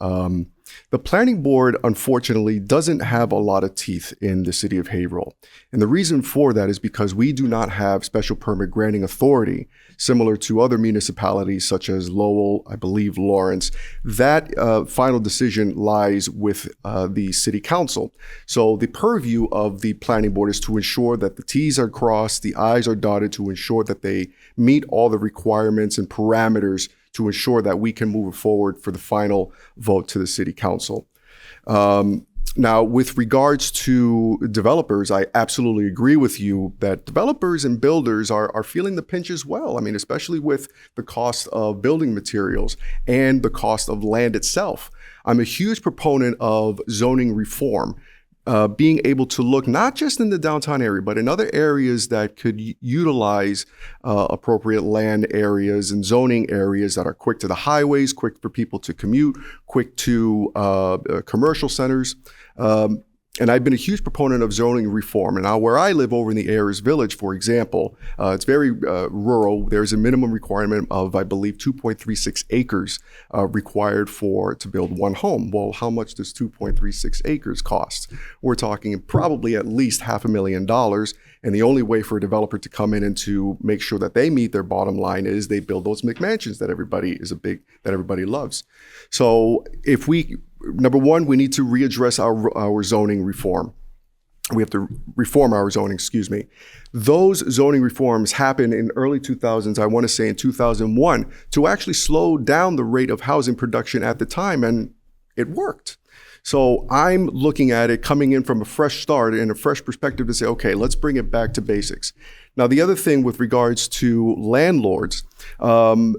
The planning board, unfortunately, doesn't have a lot of teeth in the city of Haverhill. And the reason for that is because we do not have special permit granting authority, similar to other municipalities such as Lowell, I believe Lawrence. That final decision lies with the city council. So the purview of the planning board is to ensure that the T's are crossed, the I's are dotted, to ensure that they meet all the requirements and parameters to ensure that we can move forward for the final vote to the city council. Now, with regards to developers, I absolutely agree with you that developers and builders are feeling the pinch as well. I mean, especially with the cost of building materials and the cost of land itself. I'm a huge proponent of zoning reform. Being able to look not just in the downtown area, but in other areas that could utilize appropriate land areas and zoning areas that are quick to the highways, quick for people to commute, quick to commercial centers. And I've been a huge proponent of zoning reform. And now where I live over in the Ayers Village, for example, it's very rural. There's a minimum requirement of, I believe, 2.36 acres required to build one home. Well, how much does 2.36 acres cost? We're talking probably at least $500,000. And the only way for a developer to come in and to make sure that they meet their bottom line is they build those McMansions that everybody loves. So number one, we need to readdress our zoning reform. We have to reform our zoning, Those zoning reforms happened in early 2000s, I want to say in 2001, to actually slow down the rate of housing production at the time, and it worked. So I'm looking at it coming in from a fresh start and a fresh perspective to say, okay, let's bring it back to basics. Now, the other thing with regards to landlords, I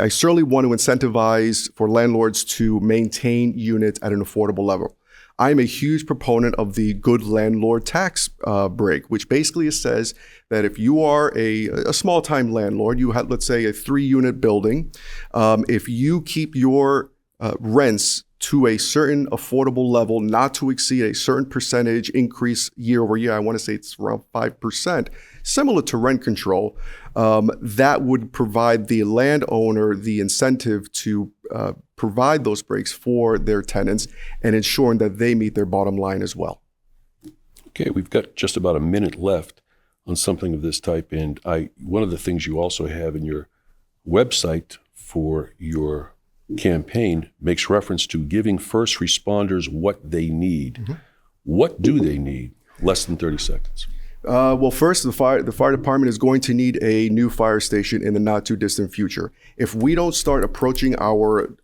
certainly want to incentivize for landlords to maintain units at an affordable level. I'm a huge proponent of the good landlord tax break, which basically says that if you are a small-time landlord, you have, let's say, a 3-unit building, if you keep your rents to a certain affordable level, not to exceed a certain percentage increase year over year, I want to say it's around 5%, similar to rent control, that would provide the landowner the incentive to provide those breaks for their tenants and ensuring that they meet their bottom line as well. Okay, we've got just about a minute left. on something of this type. And one of the things you also have in your website for your campaign makes reference to giving first responders what they need. Mm-hmm. What do they need? Less than 30 seconds. Well, first, the fire department is going to need a new fire station in the not too distant future. If we don't start approaching our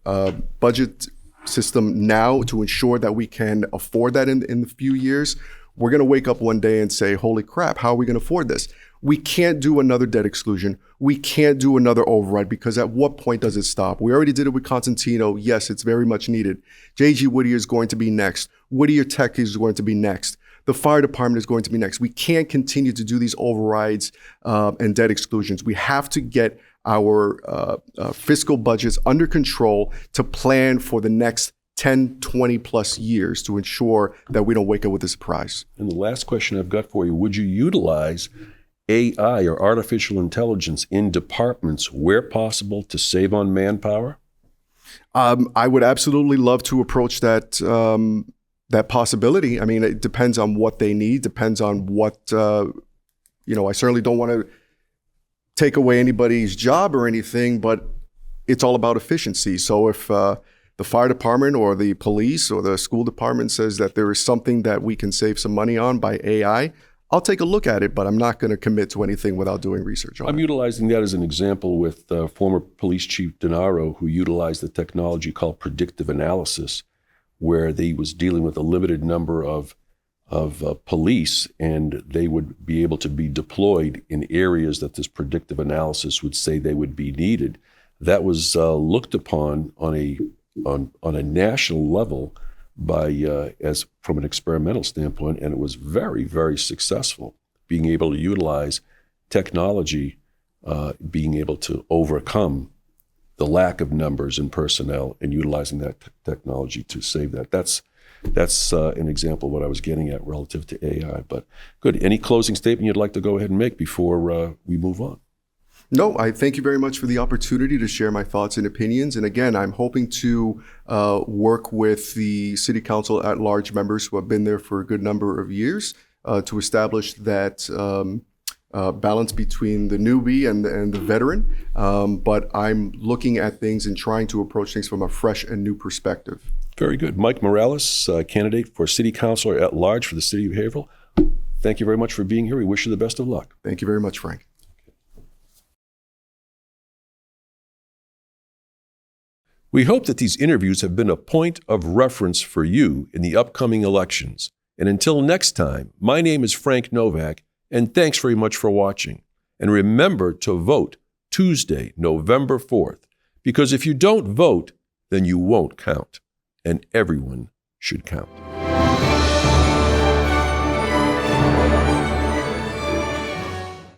budget system now to ensure that we can afford that in the few years, we're going to wake up one day and say, holy crap, how are we going to afford this? We can't do another debt exclusion. We can't do another override, because at what point does it stop? We already did it with Constantino. Yes, it's very much needed. J.G. Whittier is going to be next. Whittier Tech is going to be next. The fire department is going to be next. We can't continue to do these overrides and debt exclusions. We have to get our fiscal budgets under control to plan for the next 10, 20 plus years to ensure that we don't wake up with a surprise. And the last question I've got for you, would you utilize AI or artificial intelligence in departments where possible to save on manpower? I would absolutely love to approach that that possibility. I mean, it depends on what they need, depends on what, I certainly don't want to take away anybody's job or anything, but it's all about efficiency. So if the fire department or the police or the school department says that there is something that we can save some money on by AI, I'll take a look at it, but I'm not going to commit to anything without doing research on it. I'm utilizing that as an example with former Police Chief Denaro, who utilized the technology called predictive analysis, where they was dealing with a limited number of police, and they would be able to be deployed in areas that this predictive analysis would say they would be needed. That was looked upon on a national level by as from an experimental standpoint, and it was very, very successful, being able to utilize technology, being able to overcome the lack of numbers and personnel, and utilizing that technology to save that. That's an example of what I was getting at relative to AI. But good. Any closing statement you'd like to go ahead and make before we move on? No, I thank you very much for the opportunity to share my thoughts and opinions. And again, I'm hoping to work with the City Council at-large members who have been there for a good number of years to establish that balance between the newbie and the veteran. But I'm looking at things and trying to approach things from a fresh and new perspective. Very good. Mike Morales, candidate for City Councilor at-large for the City of Haverhill. Thank you very much for being here. We wish you the best of luck. Thank you very much, Frank. We hope that these interviews have been a point of reference for you in the upcoming elections. And until next time, my name is Frank Novak, and thanks very much for watching. And remember to vote Tuesday, November 4th, because if you don't vote, then you won't count, and everyone should count.